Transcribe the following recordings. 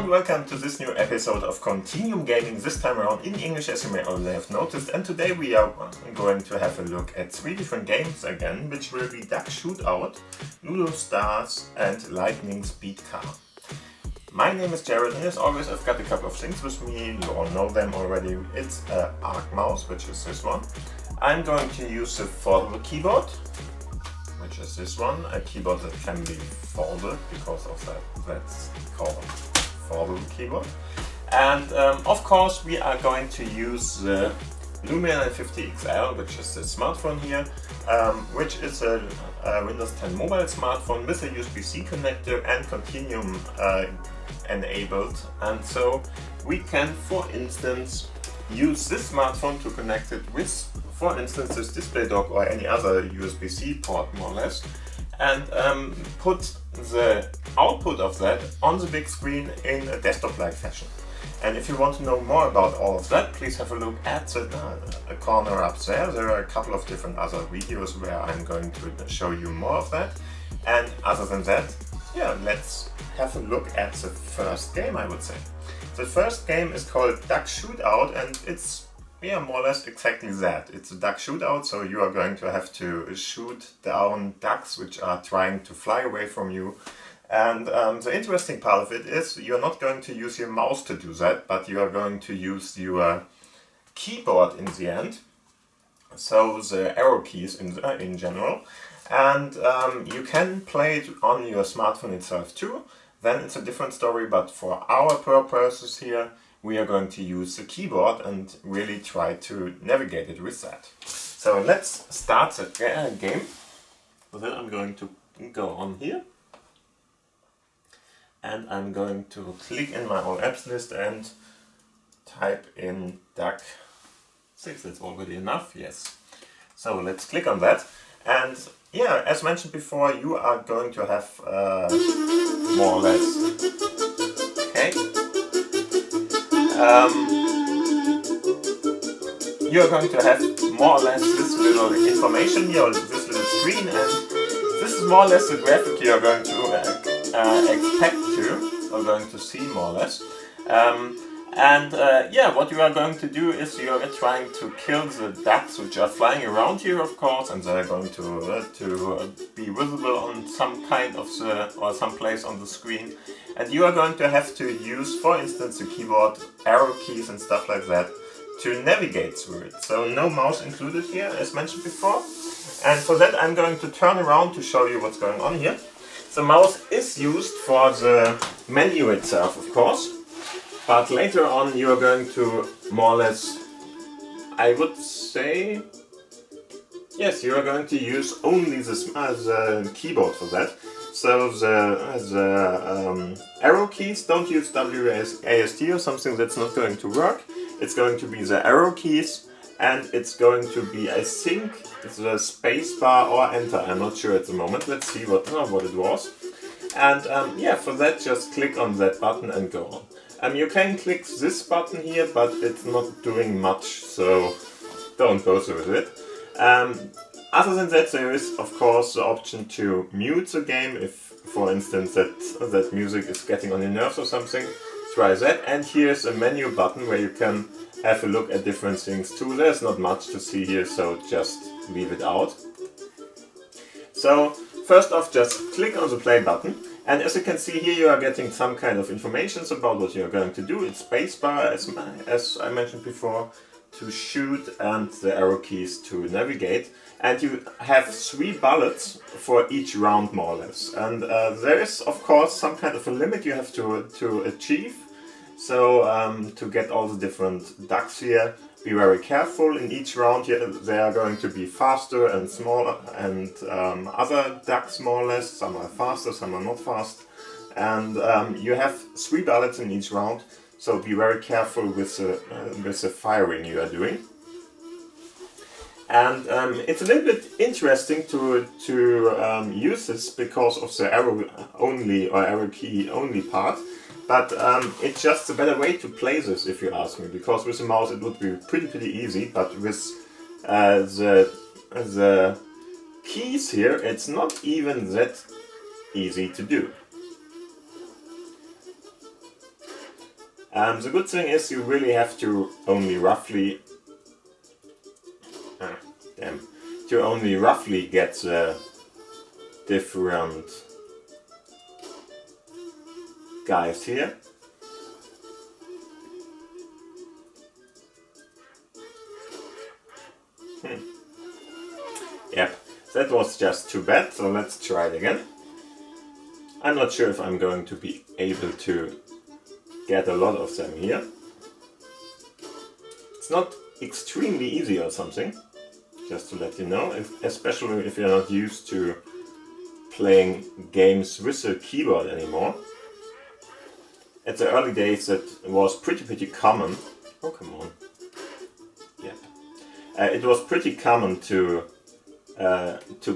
and welcome to this new episode of Continuum Gaming, this time around in English as you may already have noticed, and today we are going to have a look at 3 different games again, which will be Shootout, Ludo Stars and Lightning Speed Car. My name is Jared and as always I've got a couple of things with me, you all know them already. It's a Arc mouse, which is this one. I'm going to use the Foldable keyboard, which is this one, a keyboard that can be folded because of that's called Foldable keyboard. And of course we are going to use the Lumia 950 XL, which is the smartphone here, which is a Windows 10 mobile smartphone with a USB-C connector and Continuum enabled, and so we can, for instance, use this smartphone to connect it with, for instance, this display dock or any other USB-C port more or less, and put the output of that on the big screen in a desktop-like fashion. And if you want to know more about all of that, please have a look at the corner up there. There are a couple of different other videos where I'm going to show you more of that. And other than that, yeah, let's have a look at the first game, I would say. The first game is called Shootout, and it's more or less exactly that. It's a duck shootout, so you are going to have to shoot down ducks which are trying to fly away from you. And the interesting part of it is you're not going to use your mouse to do that, but you are going to use your keyboard in the end, so the arrow keys in general. And you can play it on your smartphone itself too. Then it's a different story, but for our purposes here, we are going to use the keyboard and really try to navigate it with that. So let's start the game. So then I'm going to go on here. And I'm going to click in my all apps list and type in Duck 6. That's already enough, yes. So let's click on that. And yeah, as mentioned before, you are going to have more or less, okay. You're going to have more or less this little information here, this little screen, and this is more or less the graphic you're going to expect to, or going to see more or less. Yeah, what you are going to do is you are trying to kill the ducks which are flying around here, of course, and they are going to be visible on some kind of some place on the screen. And you are going to have to use, for instance, the keyboard, arrow keys and stuff like that to navigate through it. So no mouse included here, as mentioned before. And for that I'm going to turn around to show you what's going on here. The mouse is used for the menu itself, of course. But later on you are going to more or less, I would say, yes, you are going to use only the keyboard for that. So the arrow keys, don't use WASD or something, that's not going to work. It's going to be the arrow keys, and it's going to be, I think, it's the space bar or enter. I'm not sure at the moment. Let's see what it was. And yeah, for that just click on that button and go on. You can click this button here, but it's not doing much, so don't bother with it. Other than that, there is of course the option to mute the game if, for instance, that music is getting on your nerves or something. Try that, and here's a menu button where you can have a look at different things too. There's not much to see here, so just leave it out. So first off, just click on the play button. And as you can see here, you are getting some kind of information about what you are going to do. It's spacebar, as I mentioned before, to shoot, and the arrow keys to navigate. And you have 3 bullets for each round, more or less. And there is, of course, some kind of a limit you have to achieve. So to get all the different ducks here, be very careful. In each round they are going to be faster and smaller, and other ducks more or less. Some are faster, some are not fast. And you have 3 bullets in each round, so be very careful with the firing you are doing. And it's a little bit interesting to use this because of the arrow only or arrow key only part. But it's just a better way to play this, if you ask me, because with the mouse it would be pretty easy, but with the keys here it's not even that easy to do. The good thing is you really have to only roughly get the different guys here. Yep, that was just too bad, so let's try it again. I'm not sure if I'm going to be able to get a lot of them here. It's not extremely easy or something, just to let you know, especially if you're not used to playing games with a keyboard anymore. At the early days that was pretty common. Oh, come on. Yep. It was pretty common to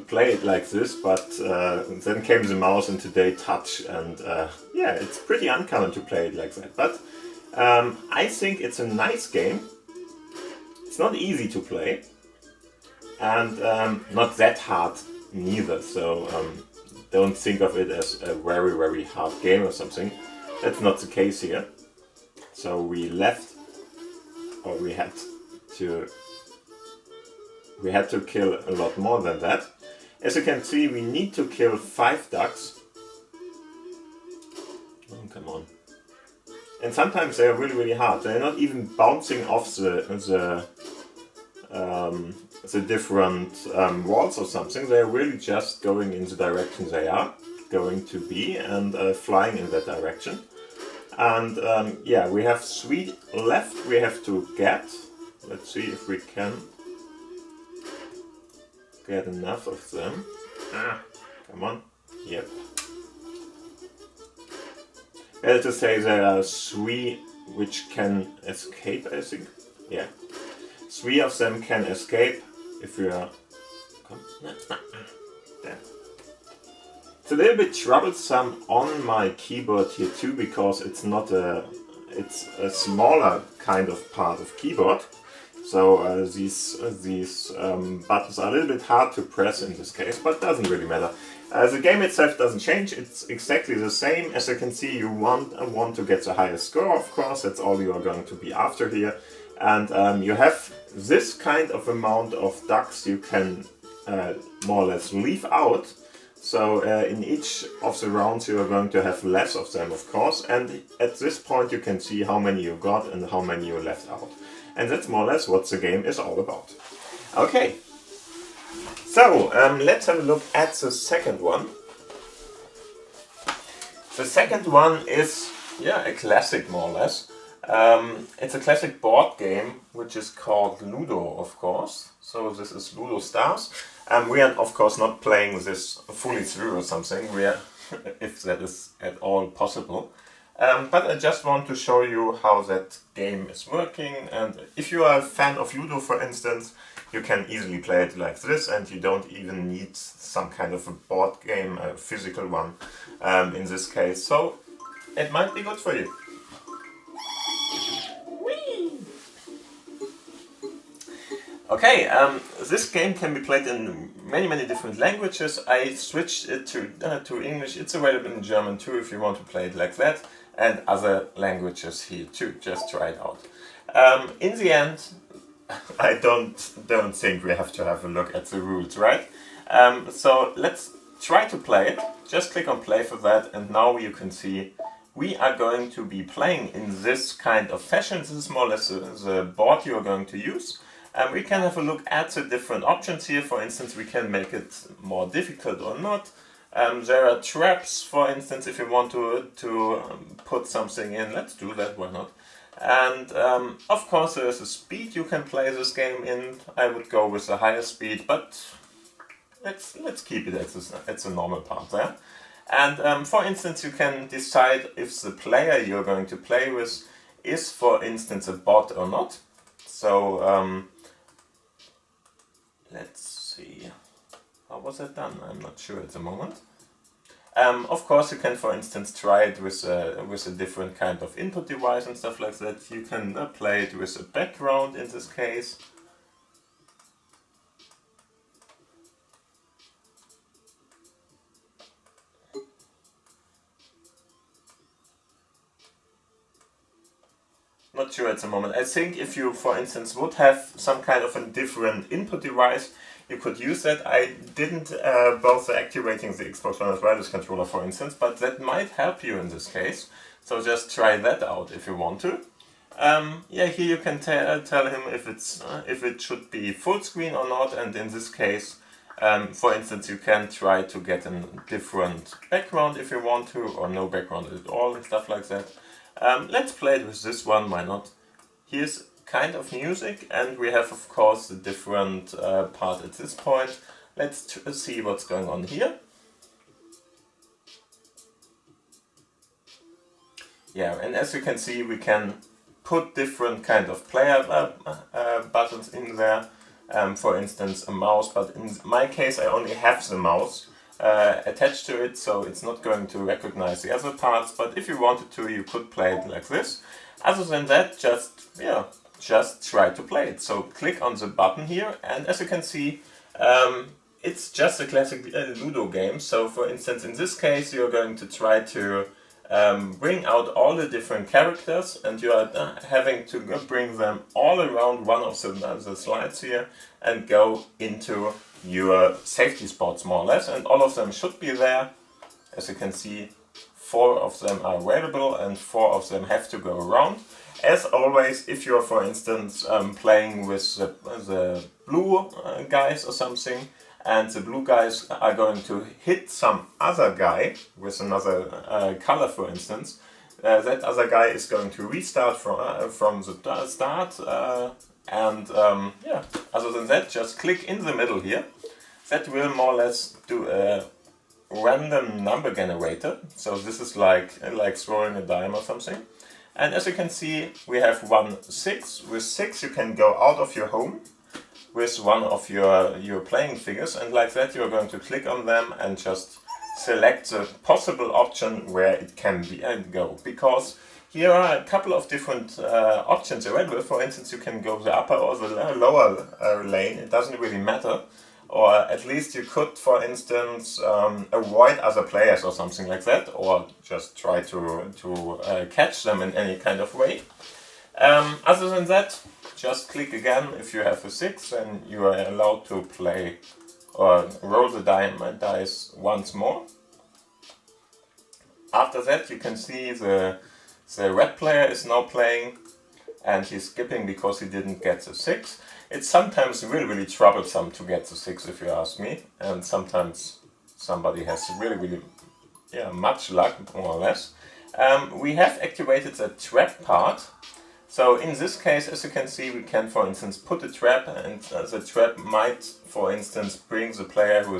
play it like this, but then came the mouse and today touch, and yeah, it's pretty uncommon to play it like that. But I think it's a nice game. It's not easy to play, and not that hard neither, so don't think of it as a very hard game or something. That's not the case here. So we had to kill a lot more than that. As you can see, we need to kill 5 ducks. Oh, come on. And sometimes they are really hard. They're not even bouncing off the different walls or something. They're really just going in the direction they are going to be and flying in that direction. And yeah, we have 3 left we have to get. Let's see if we can get enough of them. Come on. Yep. Better to say there are 3 which can escape, I think. Yeah. 3 of them can escape if we are... There. It's a little bit troublesome on my keyboard here too, because it's not it's a smaller kind of part of keyboard. So these buttons are a little bit hard to press in this case, but doesn't really matter. The game itself doesn't change, it's exactly the same. As you can see, you want to get the highest score, of course, that's all you are going to be after here. And you have this kind of amount of ducks you can more or less leave out. So in each of the rounds you are going to have less of them, of course, and at this point you can see how many you got and how many you left out. And that's more or less what the game is all about. Okay, so let's have a look at the second one. The second one is, yeah, a classic more or less. It's a classic board game which is called Ludo, of course. So this is Ludo Stars. We are of course not playing this fully through or something, we are, if that is at all possible. But I just want to show you how that game is working, and if you are a fan of Ludo, for instance, you can easily play it like this, and you don't even need some kind of a board game, a physical one in this case, so it might be good for you. Okay, this game can be played in many different languages. I switched it to English. It's available in German too if you want to play it like that, and other languages here too. Just try it out. In the end, I don't think we have to have a look at the rules, right? So let's try to play it. Just click on play for that, and now you can see we are going to be playing in this kind of fashion. This is more or less the board you are going to use. We can have a look at the different options here. For instance, we can make it more difficult or not. There are traps, for instance, if you want to put something in. Let's do that, why not? And of course there is a speed you can play this game in. I would go with the higher speed, but let's keep it at the normal part there. And for instance, you can decide if the player you're going to play with is, for instance, a bot or not. So let's see, how was that done? I'm not sure at the moment. Of course, you can, for instance, try it with a different kind of input device and stuff like that. You can play it with a background in this case. Not sure at the moment. I think if you, for instance, would have some kind of a different input device, you could use that. I didn't bother activating the Xbox One wireless controller, for instance, but that might help you in this case. So just try that out if you want to. Yeah, here you can tell him if it should be full screen or not, and in this case, for instance, you can try to get a different background if you want to, or no background at all and stuff like that. Let's play it with this one, why not? Here's kind of music, and we have of course the different part at this point. Let's see what's going on here. Yeah, and as you can see, we can put different kind of player buttons in there. For instance, a mouse, but in my case I only have the mouse attached to it, so it's not going to recognize the other parts, but if you wanted to, you could play it like this. Other than that, just try to play it. So click on the button here, and as you can see, it's just a classic Ludo game. So for instance, in this case, you're going to try to bring out all the different characters, and you are having to bring them all around one of the slides here and go into your safety spots more or less, and all of them should be there. As you can see, 4 of them are available and 4 of them have to go around. As always, if you're for instance playing with the blue guys or something, and the blue guys are going to hit some other guy with another color, for instance, that other guy is going to restart from the start, yeah, other than that, just click in the middle here. That will more or less do a random number generator, so this is like throwing a dime or something. And as you can see, we have 1, 6. With 6 you can go out of your home with one of your playing figures, and like that you're going to click on them and just select the possible option where it can be go. Because here are a couple of different options available. For instance, you can go the upper or the lower lane, it doesn't really matter. Or at least you could, for instance, avoid other players or something like that, or just try to catch them in any kind of way. Other than that, just click again. If you have a 6, then you are allowed to play or roll the dice once more. After that, you can see the red player is now playing, and he's skipping because he didn't get the 6. It's sometimes really troublesome to get the 6, if you ask me, and sometimes somebody has really much luck, more or less. We have activated the trap part. So in this case, as you can see, we can, for instance, put a trap, and the trap might, for instance, bring the player who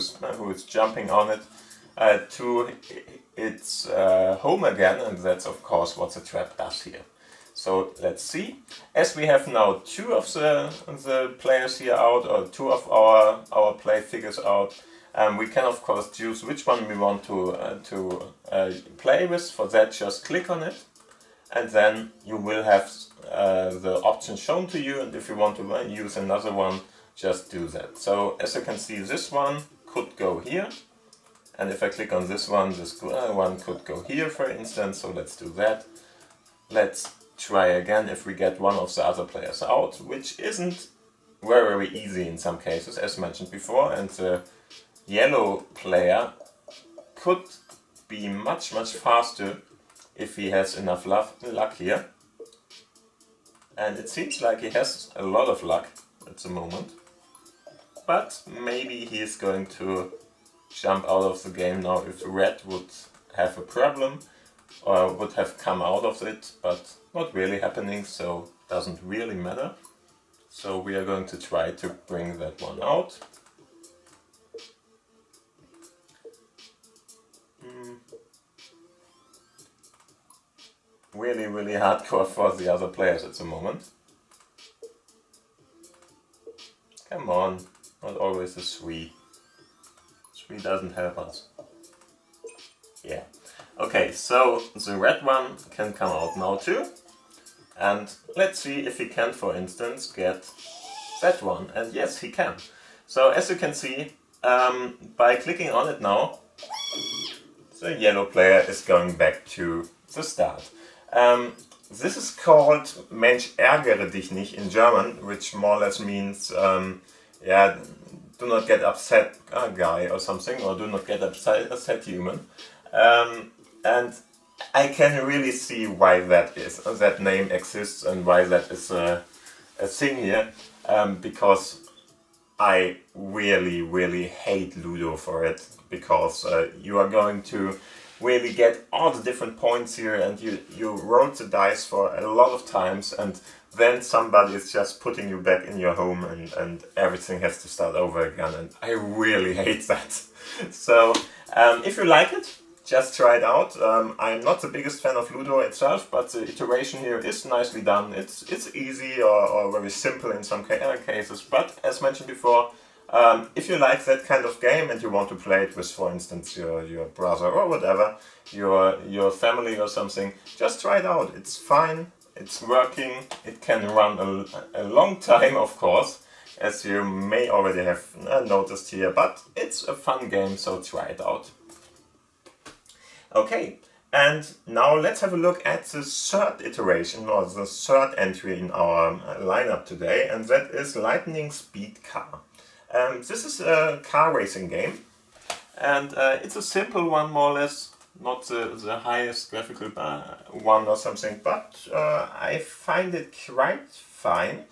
is jumping on it to its home again, and that's of course what the trap does here. So let's see. As we have now 2 of the players here out, or 2 of our play figures out, we can of course choose which one we want to play with. For that, just click on it, and then you will have the option shown to you, and if you want to use another one, just do that. So as you can see, this one could go here, and if I click on this one could go here, for instance. So let's do that. Let's try again if we get one of the other players out, which isn't very easy in some cases, as mentioned before, and the yellow player could be much faster if he has enough luck here. And it seems like he has a lot of luck at the moment, but maybe he is going to jump out of the game now if red would have a problem, or would have come out of it, but not really happening, so doesn't really matter. So we are going to try to bring that one out. Really hardcore for the other players at the moment. Come on, not always a 3. 3 doesn't help us. Yeah. Okay, so the red one can come out now too. And let's see if he can, for instance, get that one. And yes, he can. So as you can see, by clicking on it now, the yellow player is going back to the start. This is called Mensch ärgere dich nicht in German, which more or less means, yeah, do not get upset guy or something, or do not get upset human. And I can really see why that is, that name exists, and why that is a thing here, because I really hate Ludo for it, because you are going to really get all the different points here, and you roll the dice for a lot of times, and then somebody is just putting you back in your home, and everything has to start over again, and I really hate that. So if you like it, just try it out. I'm not the biggest fan of Ludo itself, but the iteration here is nicely done. It's easy or very simple in some cases, but as mentioned before, if you like that kind of game and you want to play it with, for instance, your brother or whatever, your family or something, just try it out. It's fine, it's working, it can run a long time, of course, as you may already have noticed here, but it's a fun game, so try it out. Okay, and now let's have a look at the third iteration, or the third entry in our lineup today, and that is Lightning Speed Car. This is a car racing game, and it's a simple one, more or less, not the highest graphical one or something, but I find it quite fine.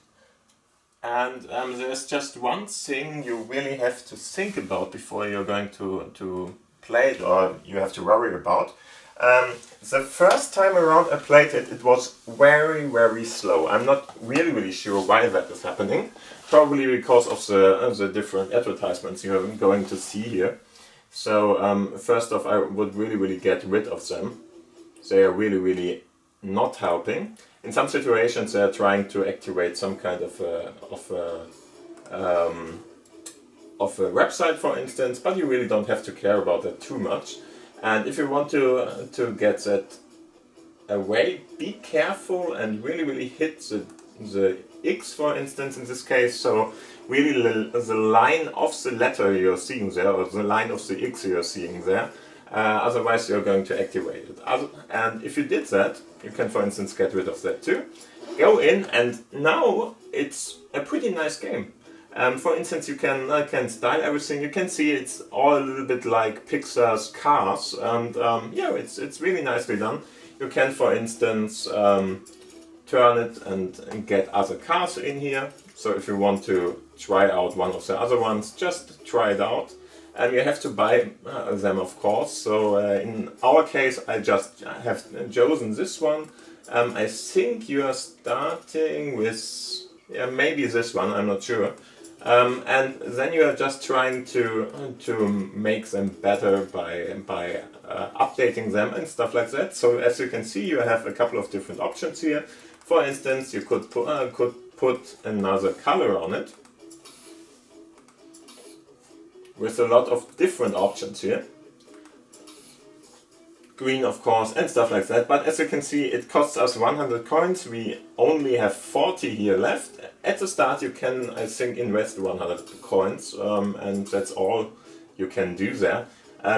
And there's just one thing you really have to think about before you're going to play it, or you have to worry about. The first time around I played it, it was very slow. I'm not really sure why that is happening. Probably because of the different advertisements you're going to see here. So first off, I would really get rid of them. They are really not helping. In some situations they are trying to activate some kind of a website, for instance, but you really don't have to care about that too much. And if you want to get that away, be careful and really hit the X, for instance, in this case, so really the line of the letter you're seeing there, or the line of the X you're seeing there, otherwise you're going to activate it. And if you did that, you can, for instance, get rid of that too. Go in, and now it's a pretty nice game. For instance, you can style everything. You can see it's all a little bit like Pixar's Cars, and yeah, it's really nicely done. You can, for instance, turn it and get other cars in here. So if you want to try out one of the other ones, just try it out. And you have to buy them, of course. So in our case, I just have chosen this one. I think you are starting with, yeah, maybe this one, I'm not sure. And then you are just trying to make them better by updating them and stuff like that. So as you can see, you have a couple of different options here. For instance, you could put another color on it, with a lot of different options here. Green, of course, and stuff like that. But as you can see, it costs us 100 coins. We only have 40 here left. At the start you can, I think, invest 100 coins, and that's all you can do there.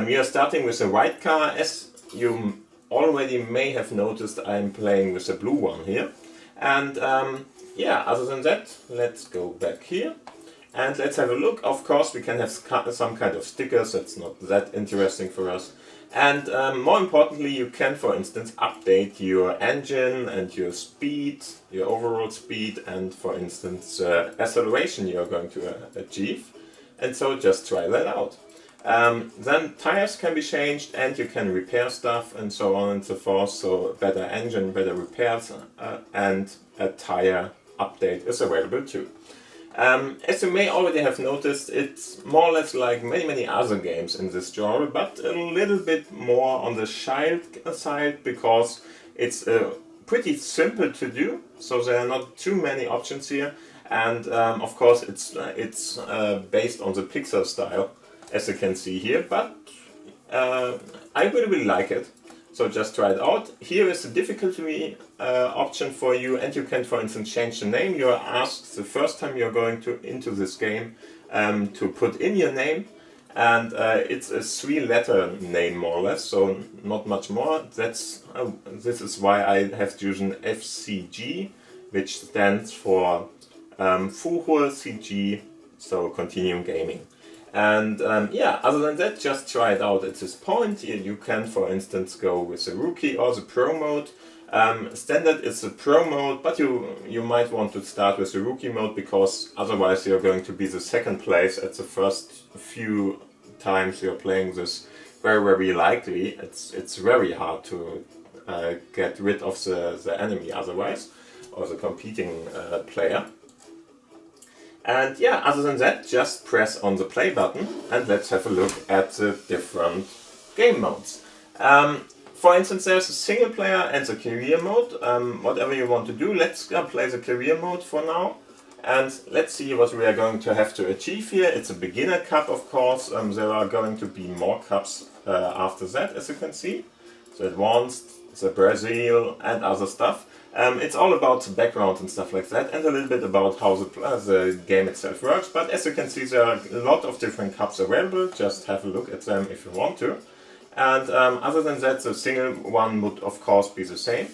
We are starting with a white car. As you already may have noticed, I'm playing with a blue one here. And yeah, other than that, let's go back here. And let's have a look. Of course, we can have some kind of stickers. That's not that interesting for us. And more importantly, you can, for instance, update your engine and your speed, your overall speed, and, for instance, acceleration you're going to achieve. And so just try that out. Then tires can be changed, and you can repair stuff, and so on and so forth. So better engine, better repairs, and a tire update is available too. As you may already have noticed, it's more or less like many other games in this genre, but a little bit more on the child side, because it's pretty simple to do, so there are not too many options here, and of course it's based on the Pixar style, as you can see here, but I really like it. So just try it out. Here is the difficulty option for you, and you can, for instance, change the name. You are asked the first time you're going into this game to put in your name, And it's a 3-letter name more or less, so not much more. This is why I have chosen FCG, which stands for Fuhur CG, so Continuum Gaming. And yeah, other than that, just try it out at this point. You can, for instance, go with the Rookie or the Pro mode. Standard is the Pro mode, but you might want to start with the Rookie mode, because otherwise you're going to be the second place at the first few times you're playing this. Very likely. It's very hard to get rid of the enemy otherwise, or the competing player. And yeah, other than that, just press on the play button and let's have a look at the different game modes. For instance, there's a single player and the career mode. Whatever you want to do, let's play the career mode for now. And let's see what we are going to have to achieve here. It's a beginner cup, of course. There are going to be more cups after that, as you can see. The advanced, the Brazil, and other stuff. It's all about the background and stuff like that, and a little bit about how the game itself works. But as you can see, there are a lot of different cups available. Just have a look at them if you want to. And other than that, the single one would of course be the same,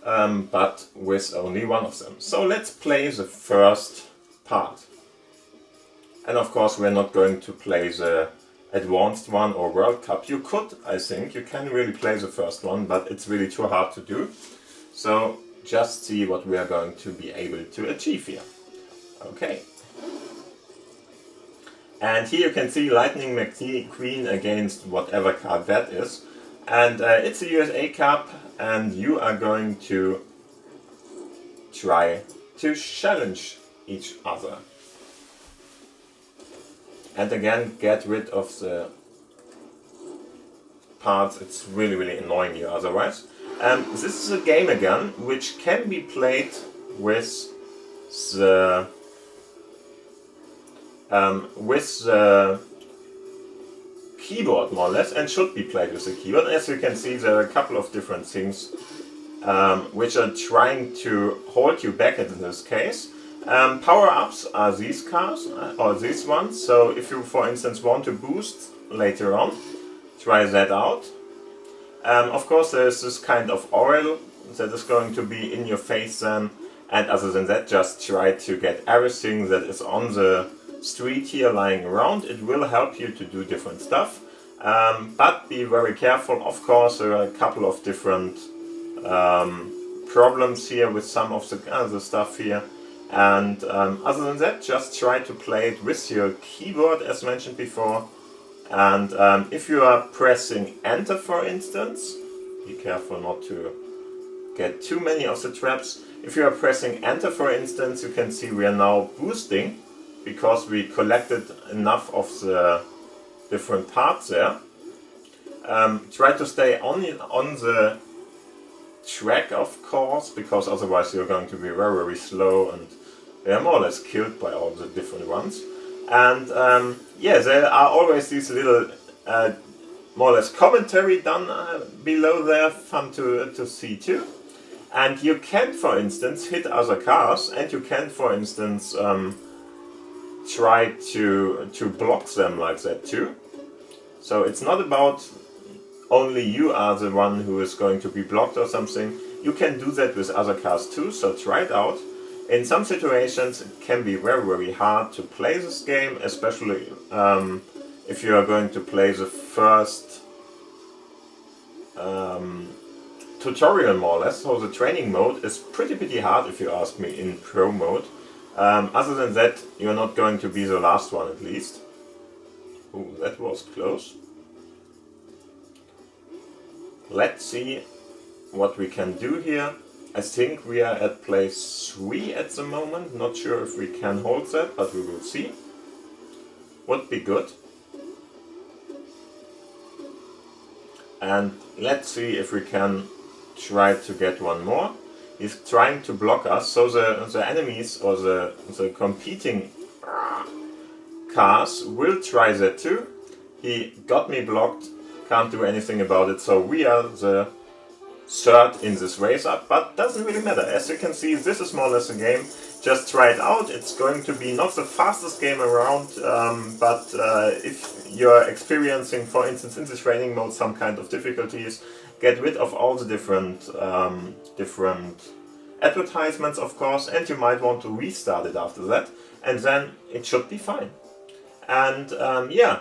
but with only one of them. So let's play the first part. And of course we're not going to play the advanced one or World Cup. You could, I think, you can really play the first one, but it's really too hard to do. So just see what we are going to be able to achieve here. Okay. And here you can see Lightning McQueen against whatever card that is. And it's a USA Cup, and you are going to try to challenge each other. And again, get rid of the parts, it's really annoying you otherwise. This is a game again, which can be played with the keyboard more or less, and should be played with the keyboard. As you can see, there are a couple of different things which are trying to hold you back in this case. Power-ups are these cars, or these ones, so if you for instance want to boost later on, try that out. Of course there is this kind of oil that is going to be in your face then, and other than that, just try to get everything that is on the street here lying around. It will help you to do different stuff, but be very careful. Of course there are a couple of different problems here with some of the stuff here, and other than that, just try to play it with your keyboard as mentioned before. And if you are pressing enter, for instance, be careful not to get too many of the traps. If you are pressing enter, for instance, you can see we are now boosting because we collected enough of the different parts there. Try to stay on the track, of course, because otherwise you're going to be very slow and they are more or less killed by all the different ones. And yeah, there are always these little more or less commentary done below there, fun to see too. And you can, for instance, hit other cars, and you can, for instance, try to block them like that too. So it's not about only you are the one who is going to be blocked or something. You can do that with other cars too, so try it out. In some situations it can be very hard to play this game, especially if you are going to play the first tutorial more or less. So the training mode is pretty hard if you ask me in pro mode. Other than that, you're not going to be the last one at least. Ooh, that was close. Let's see what we can do here. I think we are at place 3 at the moment. Not sure if we can hold that, but we will see. Would be good. And let's see if we can try to get one more. He's trying to block us, so the enemies or the competing cars will try that too. He got me blocked, can't do anything about it, so we are the third in this race up, but doesn't really matter. As you can see, this is more or less a game. Just try it out. It's going to be not the fastest game around, but if you're experiencing, for instance, in the training mode, some kind of difficulties, get rid of all the different advertisements, of course, and you might want to restart it after that, and then it should be fine. And yeah,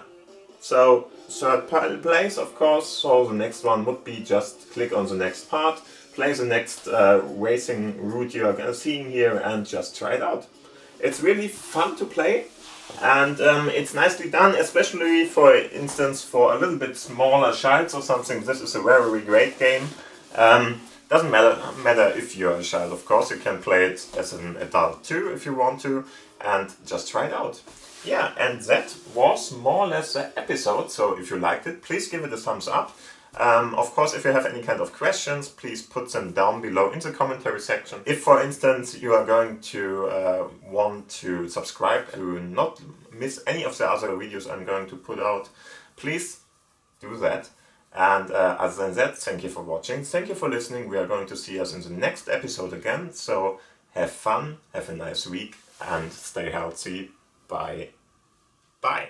so third place, of course, so the next one would be just click on the next part, play the next racing route you're seeing here, and just try it out. It's really fun to play, and it's nicely done, especially for instance for a little bit smaller childs or something. This is a very great game. Doesn't matter if you're a child, of course. You can play it as an adult too if you want to, and just try it out. Yeah, and that was more or less the episode. So if you liked it, please give it a thumbs up. Of course, if you have any kind of questions, please put them down below in the commentary section. If, for instance, you are going to want to subscribe to not miss any of the other videos I'm going to put out, please do that. And other than that, thank you for watching, thank you for listening. We are going to see us in the next episode again. So have fun, have a nice week, and stay healthy. Bye. Bye.